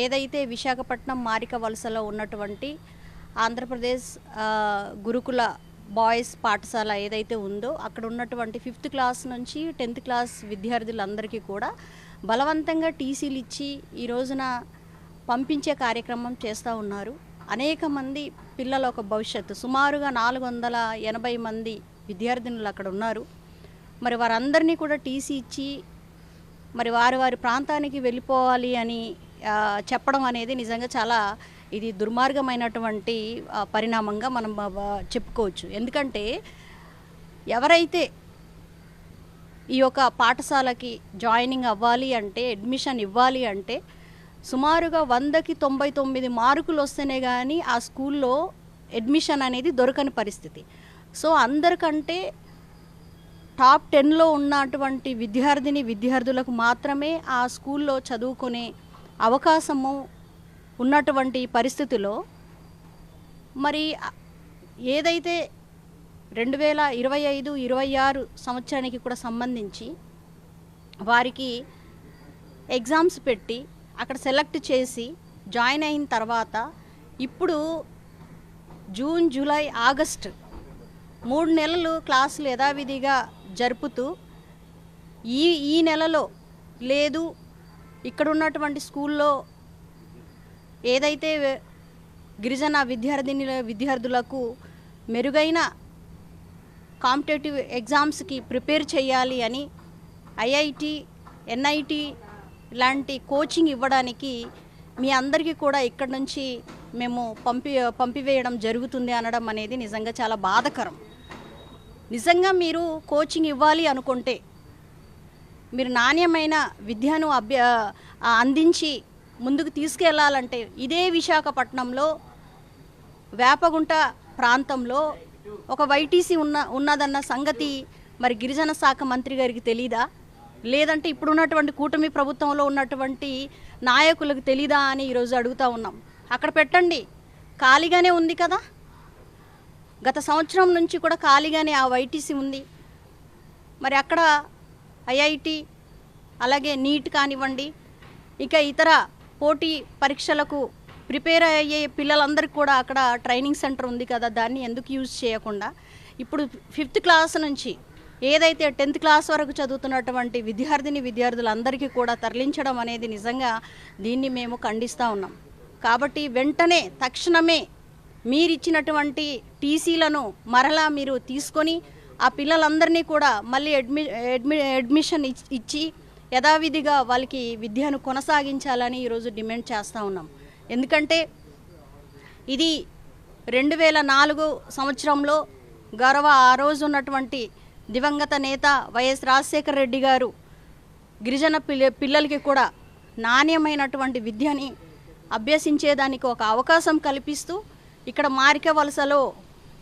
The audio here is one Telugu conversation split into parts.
ఏదైతే విశాఖపట్నం మారిక వలసలో ఉన్నటువంటి ఆంధ్రప్రదేశ్ గురుకుల బాయ్స్ పాఠశాల ఏదైతే ఉందో అక్కడ ఉన్నటువంటి 5th క్లాస్ నుంచి 10th క్లాస్ విద్యార్థులందరికీ కూడా బలవంతంగా టీసీలు ఇచ్చి ఈ రోజున పంపించే కార్యక్రమం చేస్తూ ఉన్నారు. అనేక మంది పిల్లల ఒక భవిష్యత్తు, సుమారుగా 480 మంది విద్యార్థినులు అక్కడ ఉన్నారు. మరి వారందరినీ కూడా టీసీ ఇచ్చి మరి వారి ప్రాంతానికి వెళ్ళిపోవాలి అని చెప్పడం అనేది నిజంగా చాలా ఇది దుర్మార్గమైనటువంటి పరిణామంగా మనం చెప్పుకోవచ్చు. ఎందుకంటే ఎవరైతే ఈ యొక్క పాఠశాలకి జాయినింగ్ అవ్వాలి అంటే, అడ్మిషన్ ఇవ్వాలి అంటే సుమారుగా 100కి 99 మార్కులు వస్తేనే కానీ ఆ స్కూల్లో అడ్మిషన్ అనేది దొరకని పరిస్థితి. సో అందరికంటే టాప్ 10లో ఉన్నటువంటి విద్యార్థులకు మాత్రమే ఆ స్కూల్లో చదువుకునే అవకాశము ఉన్నటువంటి పరిస్థితిలో మరి ఏదైతే 2025-26 సంవత్సరానికి కూడా సంబంధించి వారికి ఎగ్జామ్స్ పెట్టి అక్కడ సెలెక్ట్ చేసి జాయిన్ అయిన తర్వాత ఇప్పుడు జూన్, జూలై, ఆగస్టు 3 నెలలు క్లాసులు యథావిధిగా జరుపుతూ ఈ నెలలో లేదు ఇక్కడ ఉన్నటువంటి స్కూల్లో ఏదైతే గిరిజన విద్యార్థులకు మెరుగైన కాంపిటేటివ్ ఎగ్జామ్స్కి ప్రిపేర్ చేయాలి అని ఐఐటి, ఎన్ఐటి లాంటి కోచింగ్ ఇవ్వడానికి మీ అందరికీ కూడా ఇక్కడి నుంచి మేము పంపివేయడం జరుగుతుంది అనడం అనేది నిజంగా చాలా బాధాకరం. నిజంగా మీరు కోచింగ్ ఇవ్వాలి అనుకుంటే మీరు నాణ్యమైన విద్యను అందించి ముందుకు తీసుకెళ్లాలంటే ఇదే విశాఖపట్నంలో వేపగుంట ప్రాంతంలో ఒక వైటీసీ ఉన్నదన్న సంగతి మరి గిరిజన శాఖ మంత్రి గారికి తెలీదా? లేదంటే ఇప్పుడున్నటువంటి కూటమి ప్రభుత్వంలో ఉన్నటువంటి నాయకులకు తెలీదా అని ఈరోజు అడుగుతూ ఉన్నాం. అక్కడ పెట్టండి, ఖాళీగానే ఉంది కదా. గత సంవత్సరం నుంచి కూడా ఖాళీగానే ఆ వైటీసీ ఉంది. మరి అక్కడ ఐఐటి అలాగే నీట్ కానివ్వండి, ఇక ఇతర పోటీ పరీక్షలకు ప్రిపేర్ అయ్యే పిల్లలందరికీ కూడా అక్కడ ట్రైనింగ్ సెంటర్ ఉంది కదా, దాన్ని ఎందుకు యూజ్ చేయకుండా ఇప్పుడు 5th క్లాస్ నుంచి ఏదైతే 10th క్లాస్ వరకు చదువుతున్నటువంటి విద్యార్థులందరికీ కూడా తరలించడం అనేది నిజంగా దీన్ని మేము ఖండిస్తూ ఉన్నాం. కాబట్టి వెంటనే తక్షణమే మీరిచ్చినటువంటి టీసీలను మరలా మీరు తీసుకొని ఆ పిల్లలందరినీ కూడా మళ్ళీ అడ్మిషన్ ఇచ్చి యథావిధిగా వాళ్ళకి విద్యను కొనసాగించాలని ఈరోజు డిమాండ్ చేస్తూ ఉన్నాం. ఎందుకంటే ఇది 2004 సంవత్సరంలో ఆ రోజు ఉన్నటువంటి దివంగత నేత వైఎస్ రాజశేఖర రెడ్డి గారు గిరిజన పిల్లలకి కూడా నాణ్యమైనటువంటి విద్యని అభ్యసించేదానికి ఒక అవకాశం కల్పిస్తూ ఇక్కడ మారిక వలసలో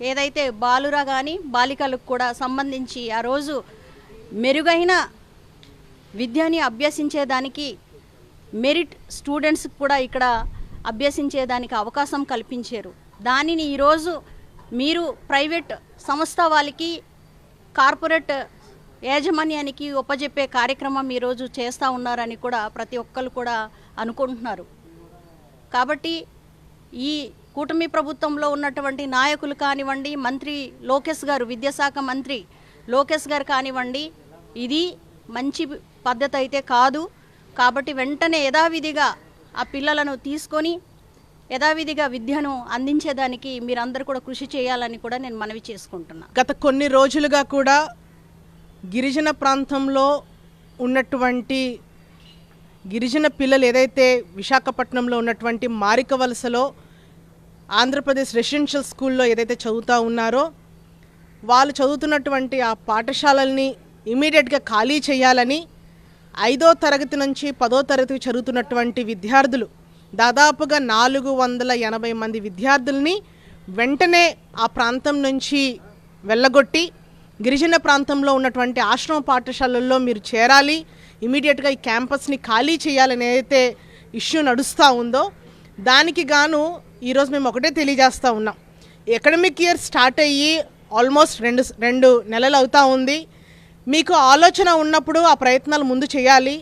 ఏదైతే బాలుర కానీ బాలికలకు కూడా సంబంధించి ఆ రోజు మెరుగైన విద్యని అభ్యసించేదానికి మెరిట్ స్టూడెంట్స్ కూడా ఇక్కడ అభ్యసించేదానికి అవకాశం కల్పించారు. దానిని ఈరోజు మీరు ప్రైవేట్ సంస్థ వాళ్ళకి, కార్పొరేట్ యాజమాన్యానికి ఒప్పజెప్పే కార్యక్రమం ఈరోజు చేస్తూ ఉన్నారని కూడా ప్రతి ఒక్కరు కూడా అనుకుంటున్నారు. కాబట్టి ఈ కూటమి ప్రభుత్వంలో ఉన్నటువంటి నాయకులు కానివ్వండి, మంత్రి లోకేష్ గారు, విద్యాశాఖ మంత్రి లోకేష్ గారు కానివ్వండి, ఇది మంచి పద్ధతి అయితే కాదు. కాబట్టి వెంటనే యథావిధిగా ఆ పిల్లలను తీసుకొని యథావిధిగా విద్యను అందించేదానికి మీరందరూ కూడా కృషి చేయాలని కూడా నేను మనవి చేసుకుంటున్నాను. గత కొన్ని రోజులుగా కూడా గిరిజన ప్రాంతంలో ఉన్నటువంటి గిరిజన పిల్లలు ఏదైతే విశాఖపట్నంలో ఉన్నటువంటి మారిక వలసలో ఆంధ్రప్రదేశ్ రెసిడెన్షియల్ స్కూల్లో ఏదైతే చదువుతూ ఉన్నారో వాళ్ళు చదువుతున్నటువంటి ఆ పాఠశాలల్ని ఇమీడియట్గా ఖాళీ చేయాలని 5వ తరగతి నుంచి 10వ తరగతి చదువుతున్నటువంటి విద్యార్థులు దాదాపుగా 480 మంది విద్యార్థుల్ని వెంటనే ఆ ప్రాంతం నుంచి వెళ్ళగొట్టి గిరిజన ప్రాంతంలో ఉన్నటువంటి ఆశ్రమ పాఠశాలల్లో మీరు చేరాలి, ఇమీడియట్గా ఈ క్యాంపస్ని ఖాళీ చేయాలని ఏదైతే ఇష్యూ నడుస్తూ ఉందో దానికి గాను ఈరోజు మేము ఒకటే తెలియజేస్తూ ఉన్నాం. అకాడమిక్ ఇయర్ స్టార్ట్ అయ్యి ఆల్మోస్ట్ రెండు నెలలు అవుతూ ఉంది. మీకు ఆలోచన ఉన్నప్పుడు ఆ ప్రయత్నాలు ముందు చేయాలి,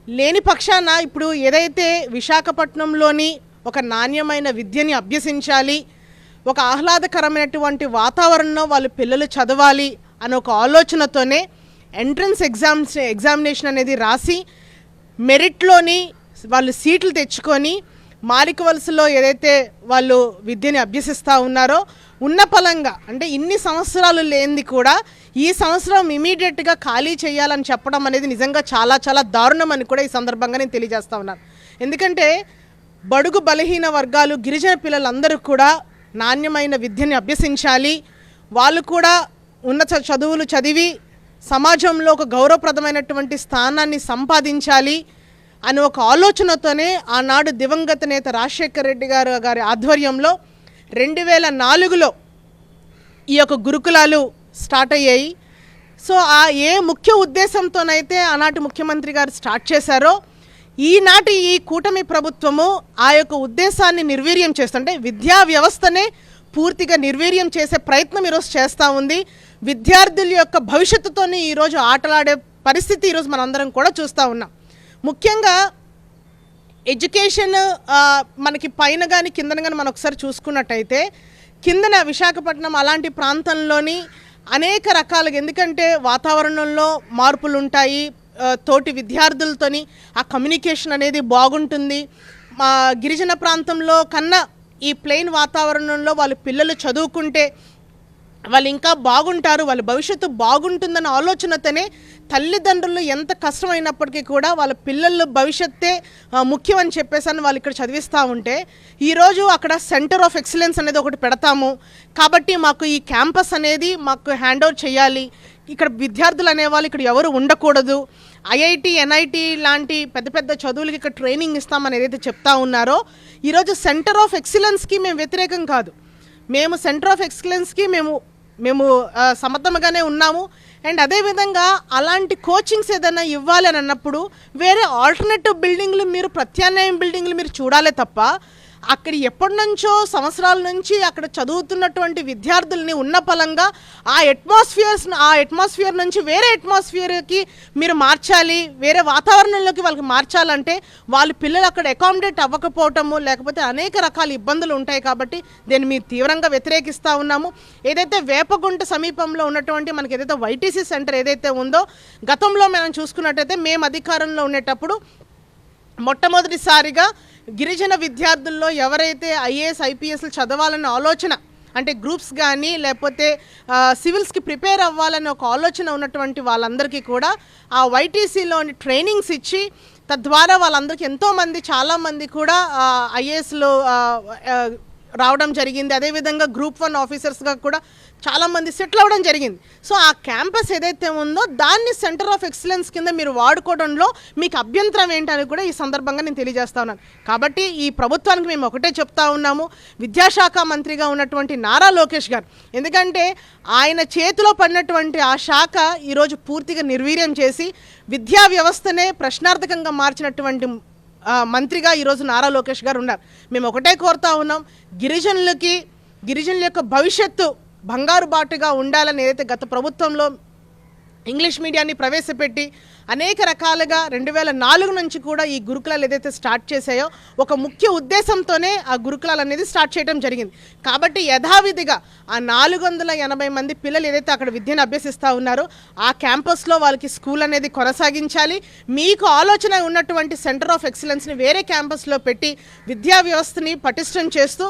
లేని పక్షాన ఇప్పుడు ఏదైతే విశాఖపట్నంలోని ఒక నాణ్యమైన విద్యని అభ్యసించాలి, ఒక ఆహ్లాదకరమైనటువంటి వాతావరణంలో వాళ్ళు పిల్లలు చదవాలి అనే ఒక ఆలోచనతోనే ఎంట్రన్స్ ఎగ్జామినేషన్ అనేది రాసి మెరిట్లోని వాళ్ళు సీట్లు తెచ్చుకొని మారిక వలసలో ఏదైతే వాళ్ళు విద్యని అభ్యసిస్తూ ఉన్నారో ఉన్న పలంగా అంటే ఇన్ని సంవత్సరాలు లేనిది కూడా ఈ సంవత్సరం ఇమీడియట్గా ఖాళీ చేయాలని చెప్పడం అనేది నిజంగా చాలా చాలా దారుణం అని కూడా ఈ సందర్భంగా నేను తెలియజేస్తా ఉన్నాను. ఎందుకంటే బడుగు బలహీన వర్గాలు గిరిజన పిల్లలందరూ కూడా నాణ్యమైన విద్యని అభ్యసించాలి, వాళ్ళు కూడా ఉన్నత చదువులు చదివి సమాజంలో ఒక గౌరవప్రదమైనటువంటి స్థానాన్ని సంపాదించాలి అని ఒక ఆలోచనతోనే ఆనాడు దివంగత నేత రాజశేఖర రెడ్డి గారి ఆధ్వర్యంలో 2004లో ఈ యొక్క గురుకులాలు స్టార్ట్ అయ్యాయి. సో ఆ ఏ ముఖ్య ఉద్దేశంతోనైతే ఆనాటి ముఖ్యమంత్రి గారు స్టార్ట్ చేశారో ఈనాటి ఈ కూటమి ప్రభుత్వము ఆ యొక్క ఉద్దేశాన్ని నిర్వీర్యం చేస్తుంటే విద్యా వ్యవస్థనే పూర్తిగా నిర్వీర్యం చేసే ప్రయత్నం ఈరోజు చేస్తూ ఉంది. విద్యార్థుల యొక్క భవిష్యత్తుతోనే ఈరోజు ఆటలాడే పరిస్థితి ఈరోజు మనందరం కూడా చూస్తూ ఉన్నాం. ముఖ్యంగా ఎడ్యుకేషన్ మనకి పైన కానీ కిందన కానీ మనం ఒకసారి చూసుకున్నట్టయితే కిందన విశాఖపట్నం అలాంటి ప్రాంతంలోని అనేక రకాలుగా, ఎందుకంటే వాతావరణంలో మార్పులు ఉంటాయి, తోటి విద్యార్థులతోని ఆ కమ్యూనికేషన్ అనేది బాగుంటుంది. మా గిరిజన ప్రాంతంలో కన్నా ఈ ప్లెయిన్ వాతావరణంలో వాళ్ళ పిల్లలు చదువుకుంటే వాళ్ళు ఇంకా బాగుంటారు, వాళ్ళ భవిష్యత్తు బాగుంటుందన్న ఆలోచనతోనే తల్లిదండ్రులు ఎంత కష్టమైనప్పటికీ కూడా వాళ్ళ పిల్లల భవిష్యత్తే ముఖ్యం అని చెప్పేసి వాళ్ళు ఇక్కడ చదివిస్తూ ఉంటే ఈరోజు అక్కడ సెంటర్ ఆఫ్ ఎక్సలెన్స్ అనేది ఒకటి పెడతాము కాబట్టి మాకు ఈ క్యాంపస్ అనేది మాకు హ్యాండ్ ఓవర్ చేయాలి, ఇక్కడ విద్యార్థులు అనేవాళ్ళు ఇక్కడ ఎవరు ఉండకూడదు, ఐఐటి ఎన్ఐటి లాంటి పెద్ద పెద్ద చదువులకి ఇక్కడ ట్రైనింగ్ ఇస్తామని ఏదైతే చెప్తా ఉన్నారో ఈరోజు సెంటర్ ఆఫ్ ఎక్సలెన్స్కి మేము వ్యతిరేకం కాదు. మేము సెంటర్ ఆఫ్ ఎక్సలెన్స్కి మేము సమర్థంగానే ఉన్నాము. అండ్ అదేవిధంగా అలాంటి కోచింగ్స్ ఏదైనా ఇవ్వాలి అని అన్నప్పుడు వేరే ఆల్టర్నేటివ్ బిల్డింగ్లు మీరు ప్రత్యామ్నాయం బిల్డింగ్లు మీరు చూడాలే తప్ప అక్కడ ఎప్పటి నుంచో సంవత్సరాల నుంచి అక్కడ చదువుతున్నటువంటి విద్యార్థుల్ని ఉన్న పలంగా ఆ అట్మాస్ఫియర్ నుంచి వేరే అట్మాస్ఫియర్కి మీరు మార్చాలి, వేరే వాతావరణంలోకి వాళ్ళకి మార్చాలంటే వాళ్ళ పిల్లలు అక్కడ అకామిడేట్ అవ్వకపోవటము లేకపోతే అనేక రకాల ఇబ్బందులు ఉంటాయి. కాబట్టి దీన్ని మీరు తీవ్రంగా వ్యతిరేకిస్తూ ఉన్నాము. ఏదైతే వేపగుంట సమీపంలో ఉన్నటువంటి మనకి ఏదైతే వైటీసీ సెంటర్ ఏదైతే ఉందో గతంలో మనం చూసుకున్నట్టయితే మేము అధికారంలో ఉండేటప్పుడు మొట్టమొదటిసారిగా గిరిజన విద్యార్థుల్లో ఎవరైతే ఐఏఎస్ ఐపీఎస్లు చదవాలన్న ఆలోచన అంటే గ్రూప్స్ కానీ లేకపోతే సివిల్స్కి ప్రిపేర్ అవ్వాలనే ఒక ఆలోచన ఉన్నటువంటి వాళ్ళందరికీ కూడా ఆ వైటీసీలోని ట్రైనింగ్స్ ఇచ్చి తద్వారా వాళ్ళందరికీ ఎంతోమంది చాలామంది కూడా ఐఏఎస్లో రావడం జరిగింది. అదేవిధంగా గ్రూప్ 1 ఆఫీసర్స్గా కూడా చాలామంది సెటిల్ అవ్వడం జరిగింది. సో ఆ క్యాంపస్ ఏదైతే ఉందో దాన్ని సెంటర్ ఆఫ్ ఎక్సలెన్స్ కింద మీరు వాడుకోవడంలో మీకు అభ్యంతరం ఏంటని కూడా ఈ సందర్భంగా నేను తెలియజేస్తా ఉన్నాను. కాబట్టి ఈ ప్రభుత్వానికి మేము ఒకటే చెప్తా ఉన్నాము, విద్యాశాఖ మంత్రిగా ఉన్నటువంటి నారా లోకేష్ గారు, ఎందుకంటే ఆయన చేతిలో పడినటువంటి ఆ శాఖ ఈరోజు పూర్తిగా నిర్వీర్యం చేసి విద్యా వ్యవస్థనే ప్రశ్నార్థకంగా మార్చినటువంటి మంత్రిగా ఈరోజు నారా లోకేష్ గారు ఉన్నారు. మేము ఒకటే కోరుతా ఉన్నాం, గిరిజనుల యొక్క భవిష్యత్తు బంగారు బాటుగా ఉండాలని ఏదైతే గత ప్రభుత్వంలో ఇంగ్లీష్ మీడియాన్ని ప్రవేశపెట్టి అనేక రకాలుగా 2004 నుంచి కూడా ఈ గురుకులాలు ఏదైతే స్టార్ట్ చేశాయో ఒక ముఖ్య ఉద్దేశంతోనే ఆ గురుకులాలు అనేది స్టార్ట్ చేయడం జరిగింది. కాబట్టి యథావిధిగా ఆ 480 మంది పిల్లలు ఏదైతే అక్కడ విద్యను అభ్యసిస్తూ ఉన్నారో ఆ క్యాంపస్లో వాళ్ళకి స్కూల్ అనేది కొనసాగించాలి. మీకు ఆలోచన ఉన్నటువంటి సెంటర్ ఆఫ్ ఎక్సలెన్స్ని వేరే క్యాంపస్లో పెట్టి విద్యా వ్యవస్థని పటిష్టం చేస్తూ